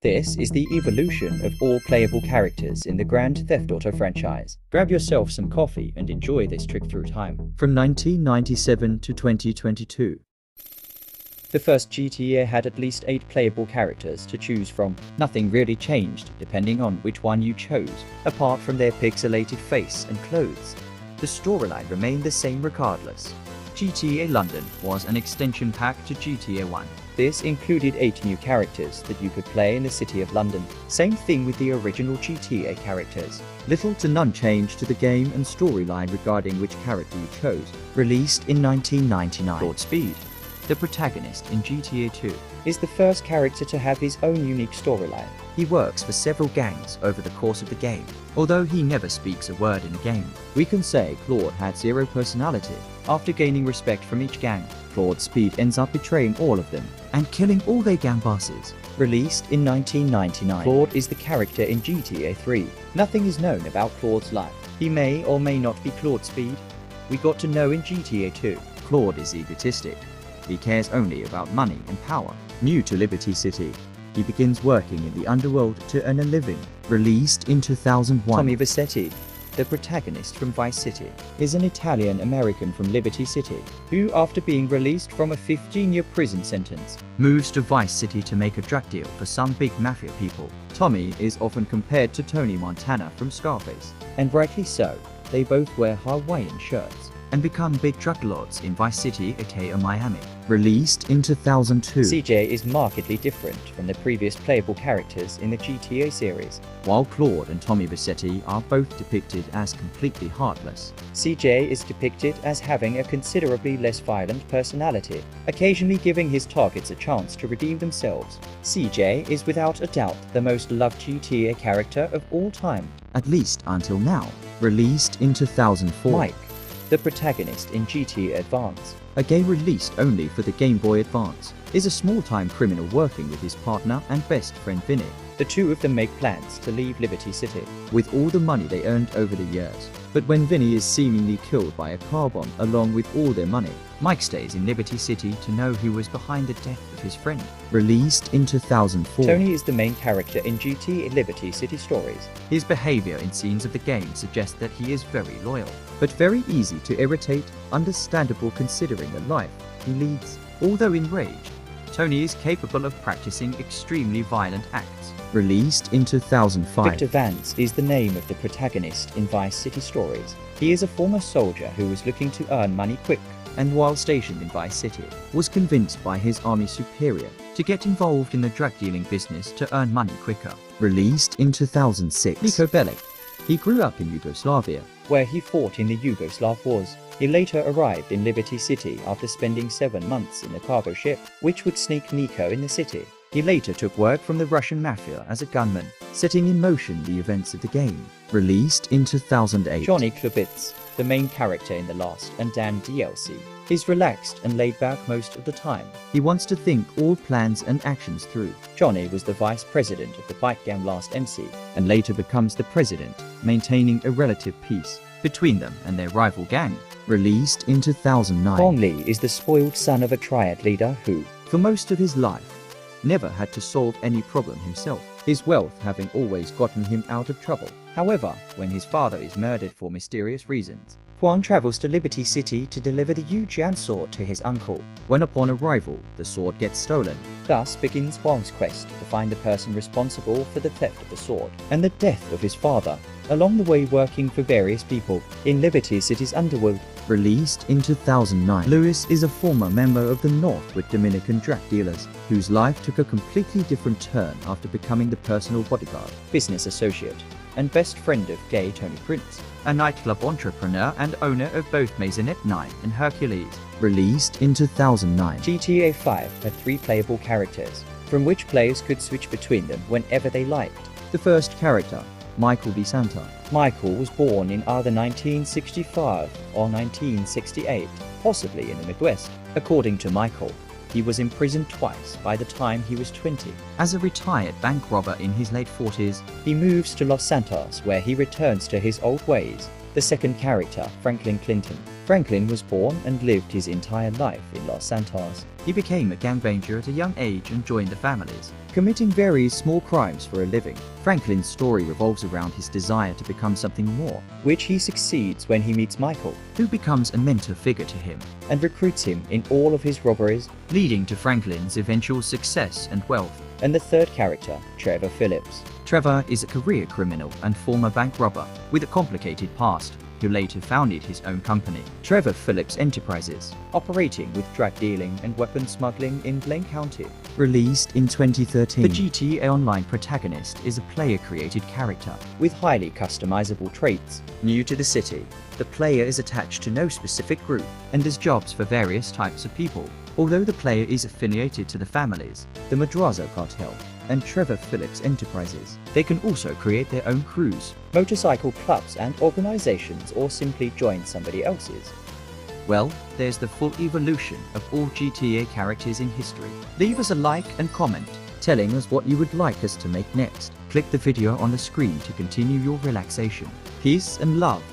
This is the evolution of all playable characters in the Grand Theft Auto franchise. Grab yourself some coffee and enjoy this trip through time. From 1997 to 2022. The first GTA had at least 8 playable characters to choose from. Nothing really changed depending on which one you chose, apart from their pixelated face and clothes. The storyline remained the same regardless. GTA London was an extension pack to GTA 1. This included 8 new characters that you could play in the city of London. Same thing with the original GTA characters. Little to none change to the game and storyline regarding which character you chose. Released in 1999. Claude Speed, the protagonist in GTA 2, is the first character to have his own unique storyline. He works for several gangs over the course of the game. Although he never speaks a word in the game, we can say Claude had zero personality. After gaining respect from each gang, Claude Speed ends up betraying all of them and killing all their gang bosses. Released in 1999, Claude is the character in GTA 3. Nothing is known about Claude's life. He may or may not be Claude Speed. We got to know in GTA 2. Claude is egotistic. He cares only about money and power. New to Liberty City, he begins working in the underworld to earn a living. Released in 2001. Toni Vercetti, the protagonist from Vice City, is an Italian-American from Liberty City, who after being released from a 15-year prison sentence, moves to Vice City to make a drug deal for some big mafia people. Tommy is often compared to Tony Montana from Scarface, and rightly so. They both wear Hawaiian shirts and become big drug lords in Vice City, aka Miami. Released in 2002. CJ is markedly different from the previous playable characters in the GTA series. While Claude and Toni Vercetti are both depicted as completely heartless, CJ is depicted as having a considerably less violent personality, occasionally giving his targets a chance to redeem themselves. CJ is without a doubt the most loved GTA character of all time, at least until now. Released in 2004. Mike, the protagonist in GTA Advance, a game released only for the Game Boy Advance, is a small-time criminal working with his partner and best friend Vinny. The two of them make plans to leave Liberty City with all the money they earned over the years. But when Vinny is seemingly killed by a car bomb along with all their money, Mike stays in Liberty City to know who was behind the death of his friend. Released in 2004. Toni is the main character in GTA Liberty City stories. His behavior in scenes of the game suggests that he is very loyal, but very easy to irritate, understandable considering the life he leads. Although enraged, Toni is capable of practicing extremely violent acts. Released in 2005. Victor Vance is the name of the protagonist in Vice City stories. He is a former soldier who was looking to earn money quick, and while stationed in Vice City, was convinced by his army superior to get involved in the drug dealing business to earn money quicker. Released in 2006. Niko Bellic. He grew up in Yugoslavia, where he fought in the Yugoslav Wars. He later arrived in Liberty City after spending 7 months in a cargo ship, which would sneak Niko in the city. He later took work from the Russian mafia as a gunman, setting in motion the events of the game. Released in 2008. Johnny Klebitz, the main character in the Last and Dan DLC, is relaxed and laid back most of the time. He wants to think all plans and actions through. Johnny was the vice president of the bike gang Last MC, and later becomes the president, maintaining a relative peace between them and their rival gang. Released in 2009. Huang Lee is the spoiled son of a triad leader who, for most of his life, never had to solve any problem himself, his wealth having always gotten him out of trouble. However, when his father is murdered for mysterious reasons, Huang travels to Liberty City to deliver the Yu Jian sword to his uncle. When upon arrival, the sword gets stolen. Thus begins Huang's quest to find the person responsible for the theft of the sword and the death of his father, along the way working for various people in Liberty City's underworld. Released in 2009. Lewis is a former member of the Northwood Dominican drug dealers, whose life took a completely different turn after becoming the personal bodyguard, business associate, and best friend of gay Tony Prince, a nightclub entrepreneur and owner of both Maisonette 9 and Hercules. Released in 2009. GTA 5 had 3 playable characters, from which players could switch between them whenever they liked. The first character, Michael DeSanta. Michael was born in either 1965 or 1968, possibly in the Midwest. According to Michael, he was imprisoned twice by the time he was 20. As a retired bank robber in his late 40s, he moves to Los Santos where he returns to his old ways The second character, Franklin Clinton. Franklin was born and lived his entire life in Los Santos. He became a gangbanger at a young age and joined the families, committing various small crimes for a living. Franklin's story revolves around his desire to become something more, which he succeeds when he meets Michael, who becomes a mentor figure to him and recruits him in all of his robberies, leading to Franklin's eventual success and wealth. And the third character, Trevor Philips. Trevor is a career criminal and former bank robber with a complicated past, who later founded his own company, Trevor Philips Enterprises, operating with drug dealing and weapon smuggling in Blaine County. Released in 2013, the GTA Online protagonist is a player-created character with highly customizable traits. New to the city, the player is attached to no specific group and does jobs for various types of people. Although the player is affiliated to the families, the Madrazo Cartel, and Trevor Philips Enterprises, they can also create their own crews, motorcycle clubs and organizations, or simply join somebody else's. Well, there's the full evolution of all GTA characters in history. Leave us a like and comment, telling us what you would like us to make next. Click the video on the screen to continue your relaxation. Peace and love.